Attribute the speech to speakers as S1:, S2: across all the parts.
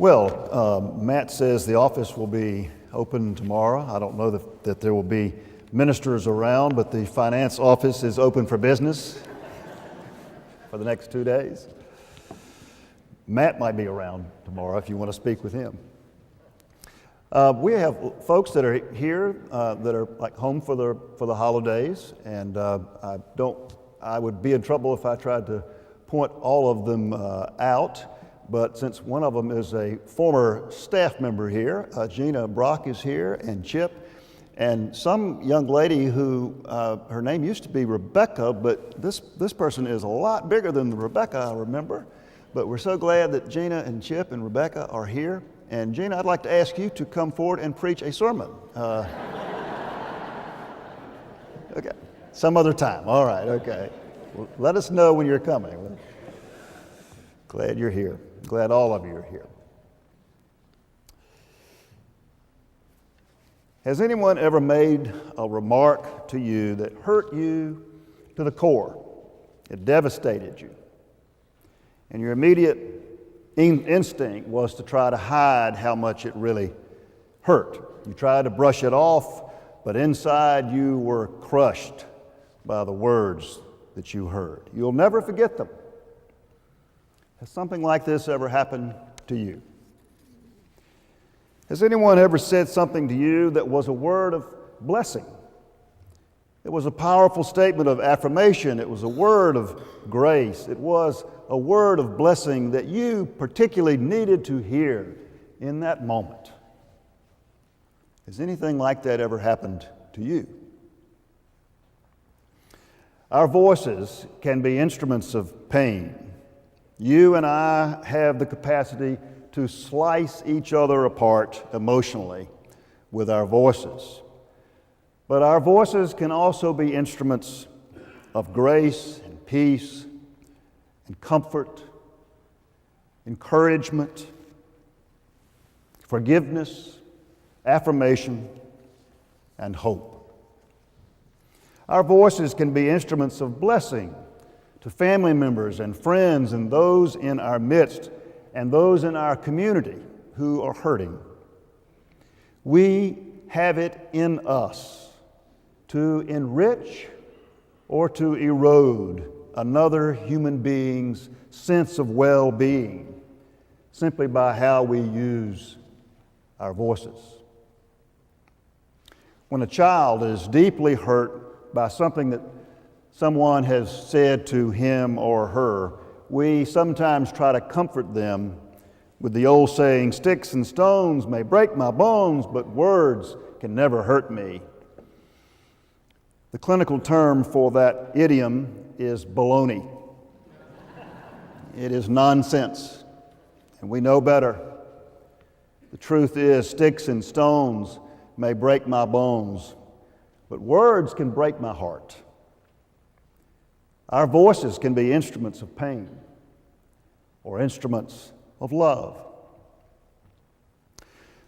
S1: Matt says the office will be open tomorrow. I don't know that there will be ministers around, but the finance office is open for business for the next 2 days. Matt might be around tomorrow if you want to speak with him. We have folks that are here that are like home for the holidays, and I would be in trouble if I tried to point all of them out. But since one of them is a former staff member here, Gina Brock is here, and Chip, and some young lady who, her name used to be Rebecca, but this person is a lot bigger than the Rebecca I remember. But we're so glad that Gina and Chip and Rebecca are here. And Gina, I'd like to ask you to come forward and preach a sermon. Okay, some other time. All right, okay. Well, let us know when you're coming. Glad you're here. Glad all of you are here. Has anyone ever made a remark to you that hurt you to the core? It devastated you. And your immediate instinct was to try to hide how much it really hurt. You tried to brush it off, but inside you were crushed by the words that you heard. You'll never forget them. Has something like this ever happened to you? Has anyone ever said something to you that was a word of blessing? It was a powerful statement of affirmation. It was a word of grace. It was a word of blessing that you particularly needed to hear in that moment. Has anything like that ever happened to you? Our voices can be instruments of pain. You and I have the capacity to slice each other apart emotionally with our voices. But our voices can also be instruments of grace and peace and comfort, encouragement, forgiveness, affirmation, and hope. Our voices can be instruments of blessing to family members and friends and those in our midst and those in our community who are hurting. We have it in us to enrich or to erode another human being's sense of well-being simply by how we use our voices. When a child is deeply hurt by something that someone has said to him or her, we sometimes try to comfort them with the old saying, "Sticks and stones may break my bones, but words can never hurt me." The clinical term for that idiom is baloney. It is nonsense, and we know better. The truth is, sticks and stones may break my bones, but words can break my heart. Our voices can be instruments of pain or instruments of love.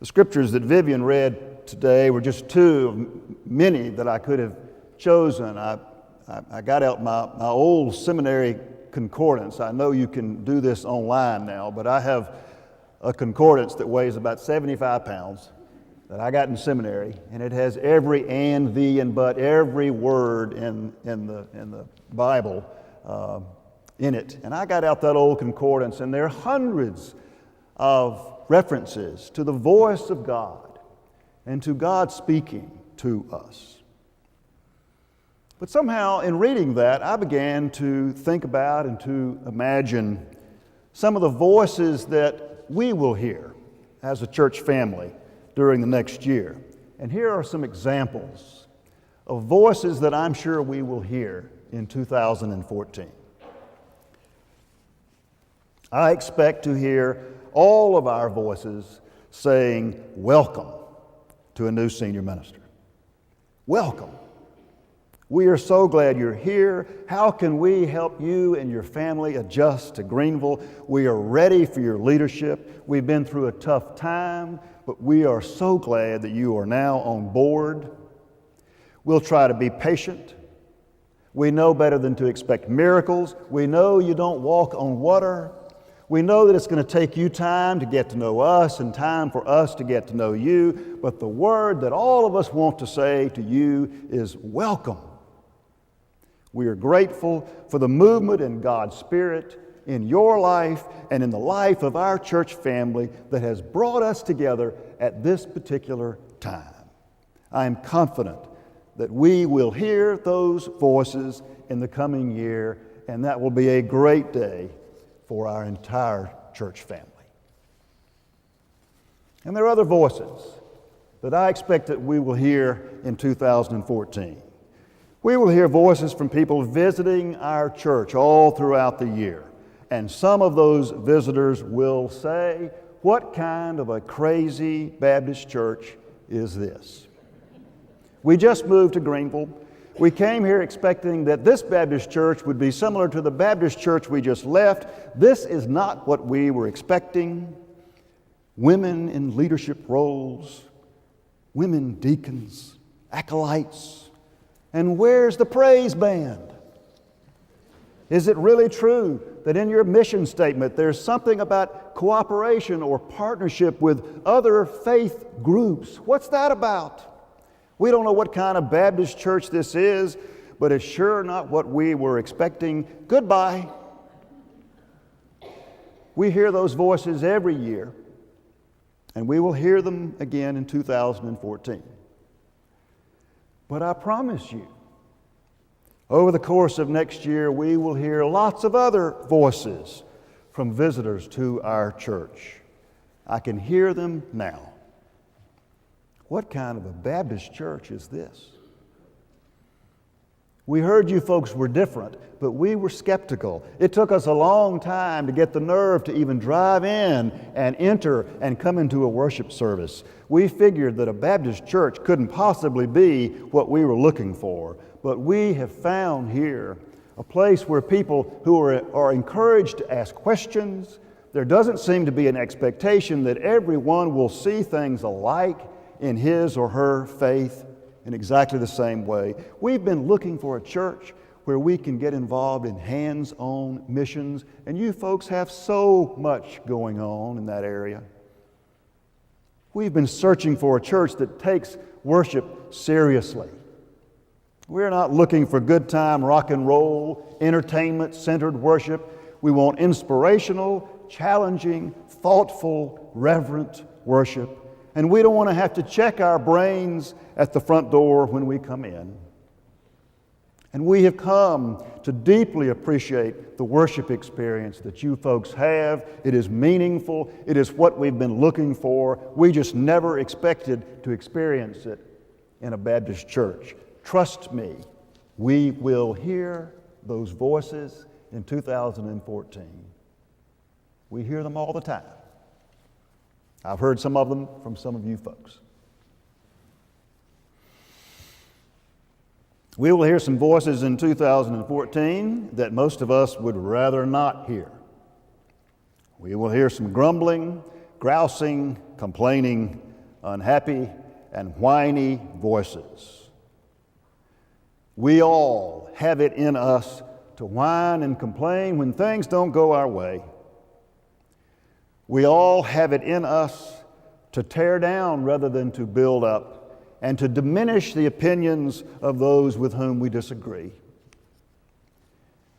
S1: The scriptures that Vivian read today were just two of many that I could have chosen. I got out my old seminary concordance. I know you can do this online now, but I have a concordance that weighs about 75 pounds that I got in seminary, and it has every and, thee, and but, every word in the Bible in it. And I got out that old concordance, and there are hundreds of references to the voice of God and to God speaking to us. But somehow in reading that, I began to think about and to imagine some of the voices that we will hear as a church family during the next year. And here are some examples of voices that I'm sure we will hear in 2014. I expect to hear all of our voices saying, "Welcome to a new senior minister. Welcome. We are so glad you're here. How can we help you and your family adjust to Greenville? We are ready for your leadership. We've been through a tough time, but we are so glad that you are now on board. We'll try to be patient. We know better than to expect miracles. We know you don't walk on water. We know that it's going to take you time to get to know us and time for us to get to know you, but the word that all of us want to say to you is welcome. We are grateful for the movement in God's Spirit in your life and in the life of our church family that has brought us together at this particular time. I am confident that we will hear those voices in the coming year, and that will be a great day for our entire church family. And there are other voices that I expect that we will hear in 2014. We will hear voices from people visiting our church all throughout the year. And some of those visitors will say, "What kind of a crazy Baptist church is this?" We just moved to Greenville. We came here expecting that this Baptist church would be similar to the Baptist church we just left. This is not what we were expecting. Women in leadership roles, women deacons, acolytes, and where's the praise band? Is it really true that in your mission statement there's something about cooperation or partnership with other faith groups? What's that about? We don't know what kind of Baptist church this is, but it's sure not what we were expecting. Goodbye. We hear those voices every year, and we will hear them again in 2014. But I promise you, over the course of next year, we will hear lots of other voices from visitors to our church. I can hear them now. What kind of a Baptist church is this? We heard you folks were different, but we were skeptical. It took us a long time to get the nerve to even drive in and enter and come into a worship service. We figured that a Baptist church couldn't possibly be what we were looking for, but we have found here a place where people who are encouraged to ask questions. There doesn't seem to be an expectation that everyone will see things alike in his or her faith in exactly the same way. We've been looking for a church where we can get involved in hands-on missions, and you folks have so much going on in that area. We've been searching for a church that takes worship seriously. We're not looking for good time, rock and roll, entertainment-centered worship. We want inspirational, challenging, thoughtful, reverent worship. And we don't want to have to check our brains at the front door when we come in. And we have come to deeply appreciate the worship experience that you folks have. It is meaningful. It is what we've been looking for. We just never expected to experience it in a Baptist church. Trust me, we will hear those voices in 2014. We hear them all the time. I've heard some of them from some of you folks. We will hear some voices in 2014 that most of us would rather not hear. We will hear some grumbling, grousing, complaining, unhappy, and whiny voices. We all have it in us to whine and complain when things don't go our way. We all have it in us to tear down rather than to build up, and to diminish the opinions of those with whom we disagree.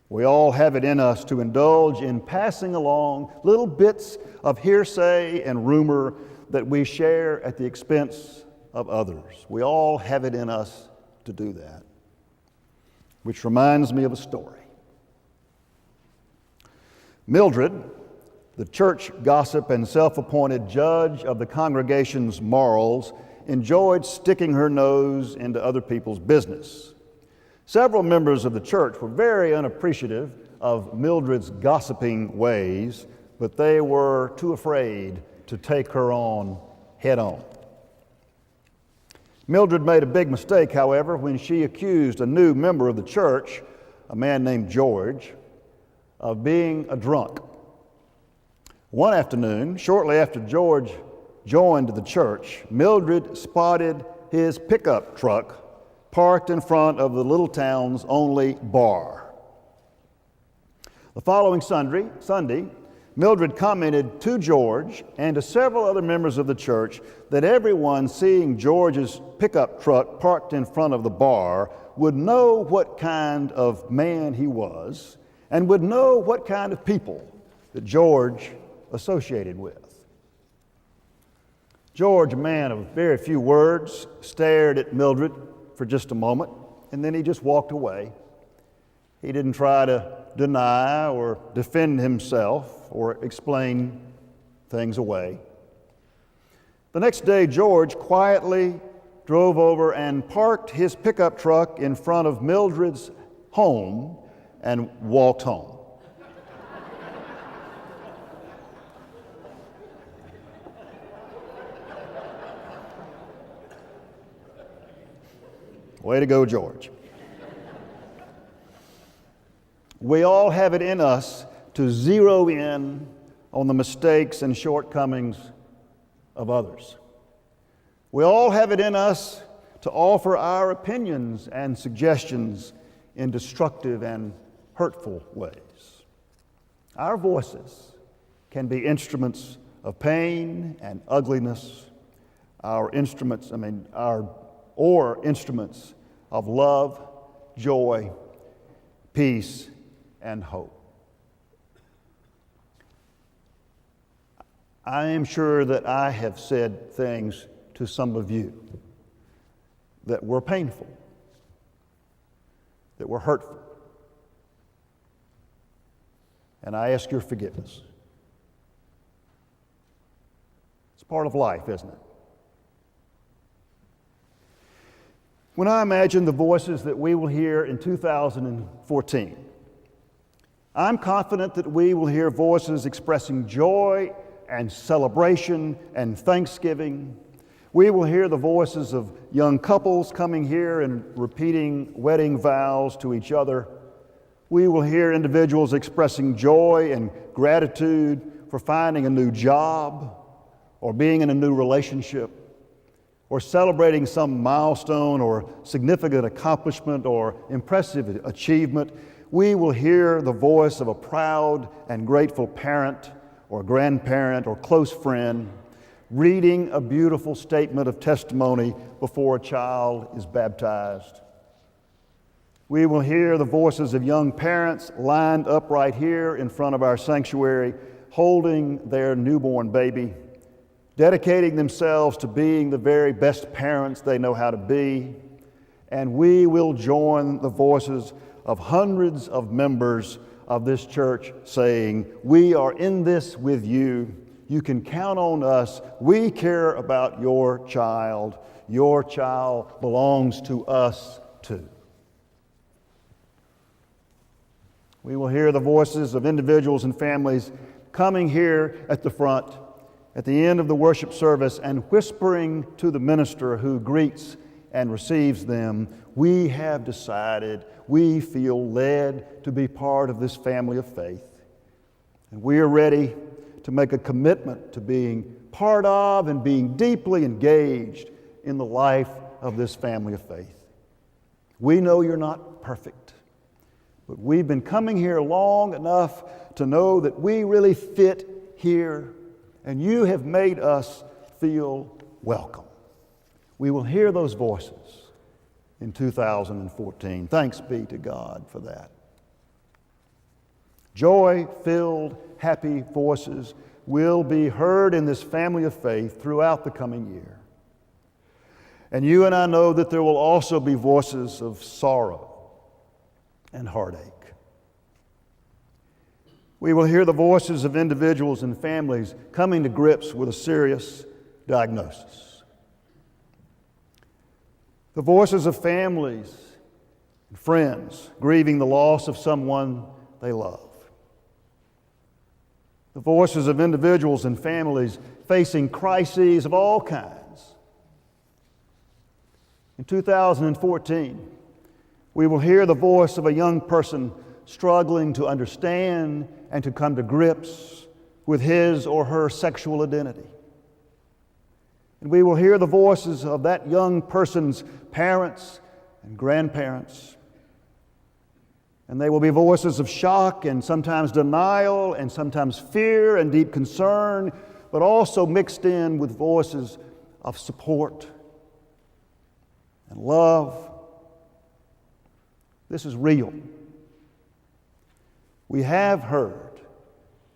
S1: We all have it in us to indulge in passing along little bits of hearsay and rumor that we share at the expense of others. We all have it in us to do that. Which reminds me of a story. Mildred, the church gossip and self-appointed judge of the congregation's morals, enjoyed sticking her nose into other people's business. Several members of the church were very unappreciative of Mildred's gossiping ways, but they were too afraid to take her on head on. Mildred made a big mistake, however, when she accused a new member of the church, a man named George, of being a drunk. One afternoon, shortly after George joined the church, Mildred spotted his pickup truck parked in front of the little town's only bar. The following Sunday, Mildred commented to George and to several other members of the church that everyone seeing George's pickup truck parked in front of the bar would know what kind of man he was and would know what kind of people that George associated with. George, a man of very few words, stared at Mildred for just a moment, and then he just walked away. He didn't try to deny or defend himself or explain things away. The next day, George quietly drove over and parked his pickup truck in front of Mildred's home and walked home. Way to go, George. We all have it in us to zero in on the mistakes and shortcomings of others. We all have it in us to offer our opinions and suggestions in destructive and hurtful ways. Our voices can be instruments of pain and ugliness, or instruments of love, joy, peace, and hope. I am sure that I have said things to some of you that were painful, that were hurtful, and I ask your forgiveness. It's part of life, isn't it? When I imagine the voices that we will hear in 2014, I'm confident that we will hear voices expressing joy and celebration and thanksgiving. We will hear the voices of young couples coming here and repeating wedding vows to each other. We will hear individuals expressing joy and gratitude for finding a new job or being in a new relationship or celebrating some milestone or significant accomplishment or impressive achievement. We will hear the voice of a proud and grateful parent or grandparent or close friend reading a beautiful statement of testimony before a child is baptized. We will hear the voices of young parents lined up right here in front of our sanctuary, holding their newborn baby, dedicating themselves to being the very best parents they know how to be. And we will join the voices of hundreds of members of this church saying, "We are in this with you. You can count on us. We care about your child. Your child belongs to us too." We will hear the voices of individuals and families coming here at the front at the end of the worship service and whispering to the minister who greets and receives them, "We have decided, we feel led to be part of this family of faith. And we are ready to make a commitment to being part of and being deeply engaged in the life of this family of faith. We know you're not perfect, but we've been coming here long enough to know that we really fit here, and you have made us feel welcome." We will hear those voices in 2014. Thanks be to God for that. Joy-filled, happy voices will be heard in this family of faith throughout the coming year. And you and I know that there will also be voices of sorrow and heartache. We will hear the voices of individuals and families coming to grips with a serious diagnosis. The voices of families and friends grieving the loss of someone they love. The voices of individuals and families facing crises of all kinds. In 2014, we will hear the voice of a young person struggling to understand and to come to grips with his or her sexual identity. And we will hear the voices of that young person's parents and grandparents. And they will be voices of shock and sometimes denial and sometimes fear and deep concern, but also mixed in with voices of support and love. This is real. We have heard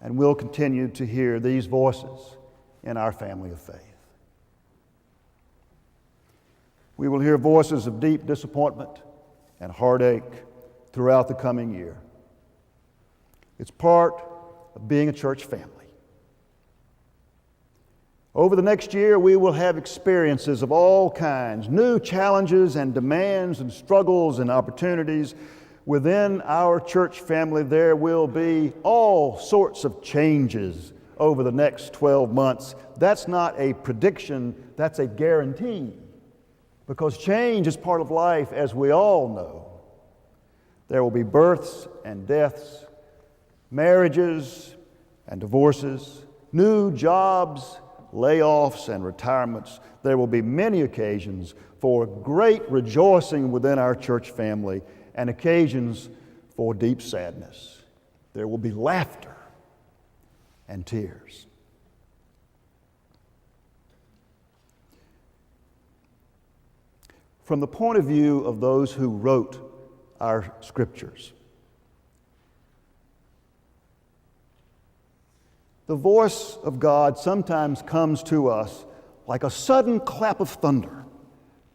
S1: and will continue to hear these voices in our family of faith. We will hear voices of deep disappointment and heartache throughout the coming year. It's part of being a church family. Over the next year, we will have experiences of all kinds, new challenges and demands and struggles and opportunities. Within our church family, there will be all sorts of changes over the next 12 months. That's not a prediction, that's a guarantee. Because change is part of life, as we all know. There will be births and deaths, marriages and divorces, new jobs, layoffs and retirements. There will be many occasions for great rejoicing within our church family and occasions for deep sadness. There will be laughter and tears. From the point of view of those who wrote our scriptures, the voice of God sometimes comes to us like a sudden clap of thunder,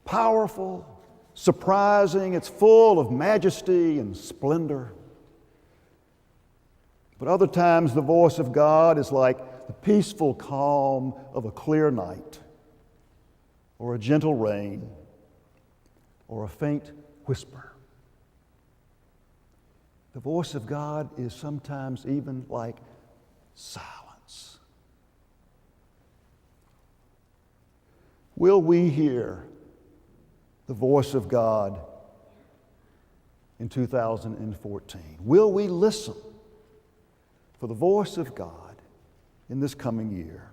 S1: powerful, surprising. It's full of majesty and splendor. But other times the voice of God is like the peaceful calm of a clear night, or a gentle rain, or a faint whisper. The voice of God is sometimes even like silence. Will we hear the voice of God in 2014? Will we listen for the voice of God in this coming year?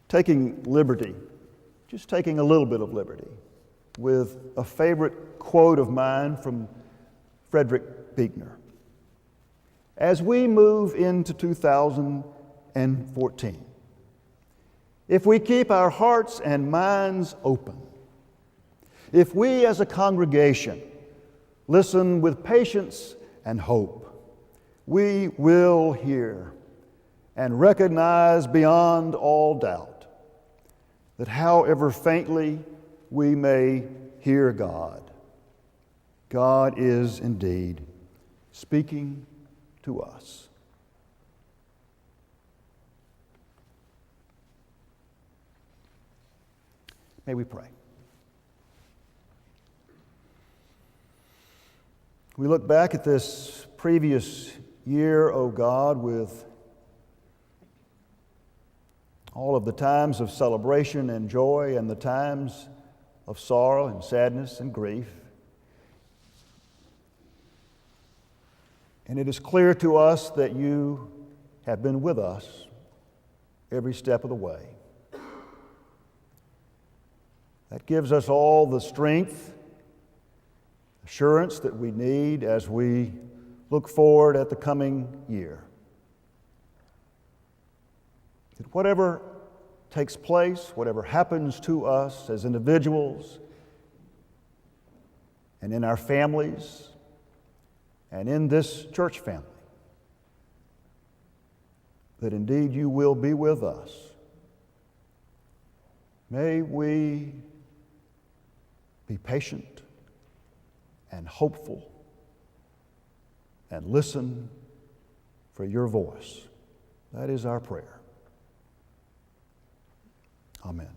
S1: Taking liberty, just taking a little bit of liberty, with a favorite quote of mine from Frederick Buechner. As we move into 2014, if we keep our hearts and minds open, if we as a congregation listen with patience and hope, we will hear and recognize beyond all doubt that however faintly we may hear God, God is indeed speaking to us. May we pray. We look back at this previous year, O God, with all of the times of celebration and joy and the times of sorrow and sadness and grief. And it is clear to us that you have been with us every step of the way. That gives us all the strength, assurance that we need as we look forward at the coming year. That whatever takes place, whatever happens to us as individuals and in our families and in this church family, that indeed you will be with us. May we be patient and hopeful and listen for your voice. That is our prayer. Amen.